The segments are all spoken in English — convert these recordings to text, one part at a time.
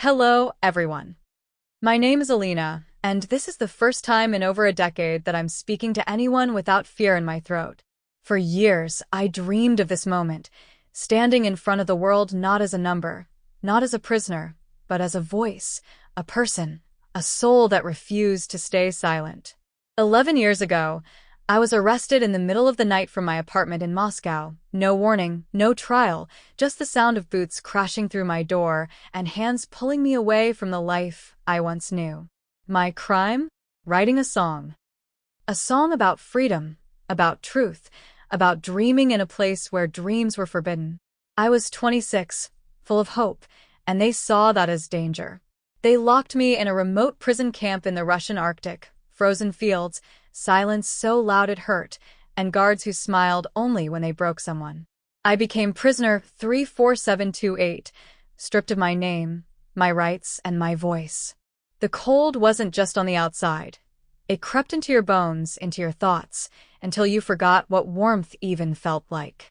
Hello, everyone. My name is Alina, and this is the first time in over a decade that I'm speaking to anyone without fear in my throat. For years, I dreamed of this moment, standing in front of the world not as a number, not as a prisoner, but as a voice, a person, a soul that refused to stay silent. 11 years ago, I was arrested in the middle of the night from my apartment in Moscow. No warning, no trial, just the sound of boots crashing through my door and hands pulling me away from the life I once knew. My crime? Writing a song. A song about freedom, about truth, about dreaming in a place where dreams were forbidden. I was 26, full of hope, and they saw that as danger. They locked me in a remote prison camp in the Russian Arctic, frozen fields, silence so loud it hurt, and guards who smiled only when they broke someone. I became prisoner 34728, stripped of my name, my rights, and my voice. The cold wasn't just on the outside. It crept into your bones, into your thoughts, until you forgot what warmth even felt like.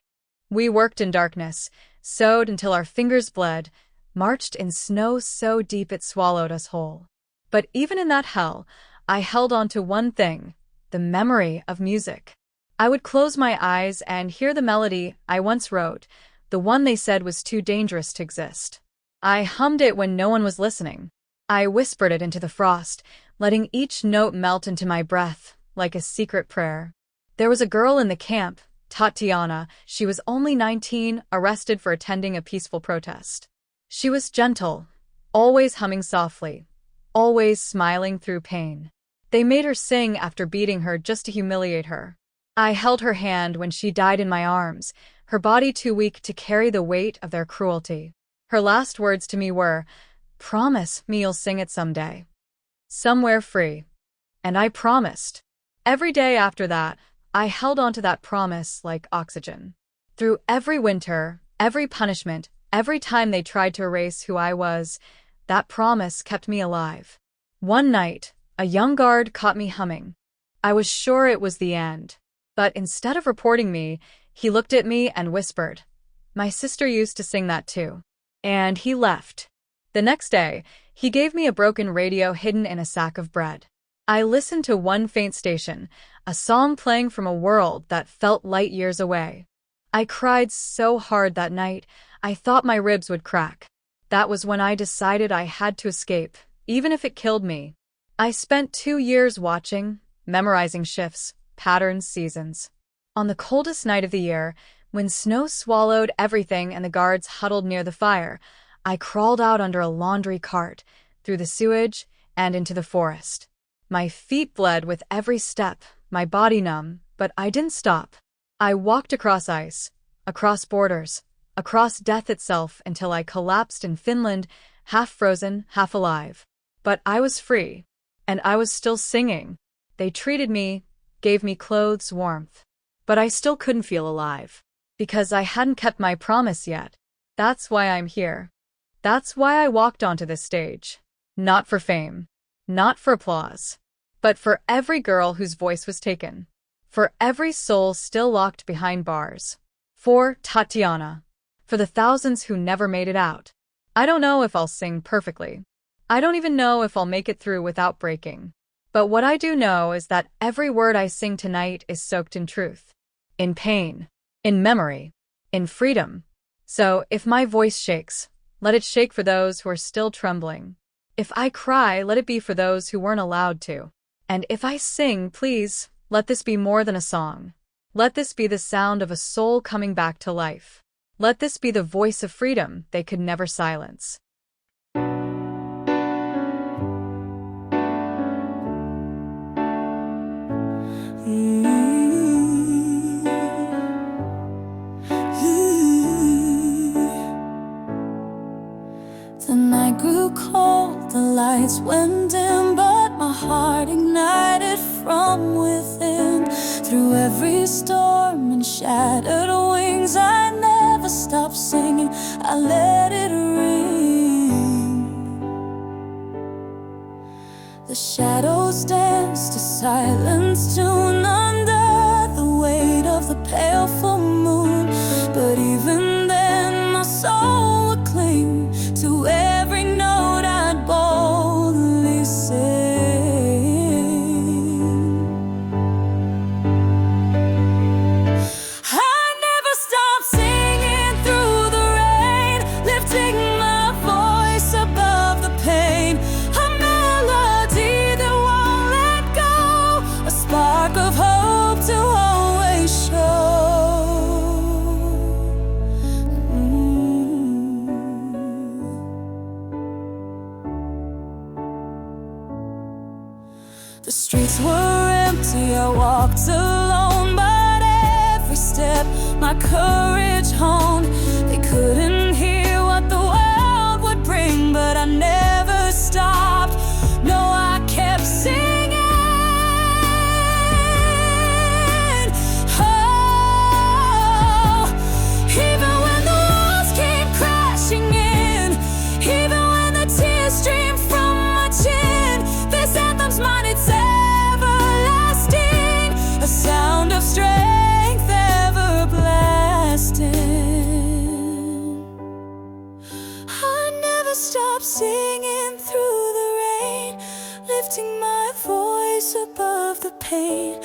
We worked in darkness, sewed until our fingers bled, marched in snow so deep it swallowed us whole. But even in that hell, I held on to one thing, the memory of music. I would close my eyes and hear the melody I once wrote, the one they said was too dangerous to exist. I hummed it when no one was listening. I whispered it into the frost, letting each note melt into my breath, like a secret prayer. There was a girl in the camp, Tatiana. She was only 19, arrested for attending a peaceful protest. She was gentle, always humming softly, always smiling through pain. They made her sing after beating her just to humiliate her. I held her hand when she died in my arms, her body too weak to carry the weight of their cruelty. Her last words to me were, "Promise me you'll sing it someday. Somewhere free." And I promised. Every day after that, I held on to that promise like oxygen. Through every winter, every punishment, every time they tried to erase who I was, that promise kept me alive. One night, a young guard caught me humming. I was sure it was the end. But instead of reporting me, he looked at me and whispered, "My sister used to sing that too." And he left. The next day, he gave me a broken radio hidden in a sack of bread. I listened to one faint station, a song playing from a world that felt light years away. I cried so hard that night, I thought my ribs would crack. That was when I decided I had to escape, even if it killed me. I spent 2 years watching, memorizing shifts, patterns, seasons. On the coldest night of the year, when snow swallowed everything and the guards huddled near the fire, I crawled out under a laundry cart, through the sewage, and into the forest. My feet bled with every step, my body numb, but I didn't stop. I walked across ice, across borders, across death itself until I collapsed in Finland, half frozen, half alive. But I was free. And I was still singing. They treated me, gave me clothes, warmth. But I still couldn't feel alive. Because I hadn't kept my promise yet. That's why I'm here. That's why I walked onto this stage. Not for fame. Not for applause. But for every girl whose voice was taken. For every soul still locked behind bars. For Tatiana. For the thousands who never made it out. I don't know if I'll sing perfectly. I don't even know if I'll make it through without breaking. But what I do know is that every word I sing tonight is soaked in truth. In pain. In memory. In freedom. So, if my voice shakes, let it shake for those who are still trembling. If I cry, let it be for those who weren't allowed to. And if I sing, please, let this be more than a song. Let this be the sound of a soul coming back to life. Let this be the voice of freedom they could never silence. The night grew cold, the lights went dim, but my heart ignited from within. Through every storm and shattered wings, I never stopped singing, I let it ring. The shadows danced to silence tune under the weight of the pale full moon. But even then my soul would cling to every note The streets were empty, I walked alone, but every step my courage honed. They couldn't hear what the world would bring, but I never stopped. No, I kept singing. Oh, even when the walls came crashing in, even when the tears streamed from my chin, this anthem's mine, it's everlasting, a sound of strength everlasting. I never stop singing through the rain, lifting my voice above the pain.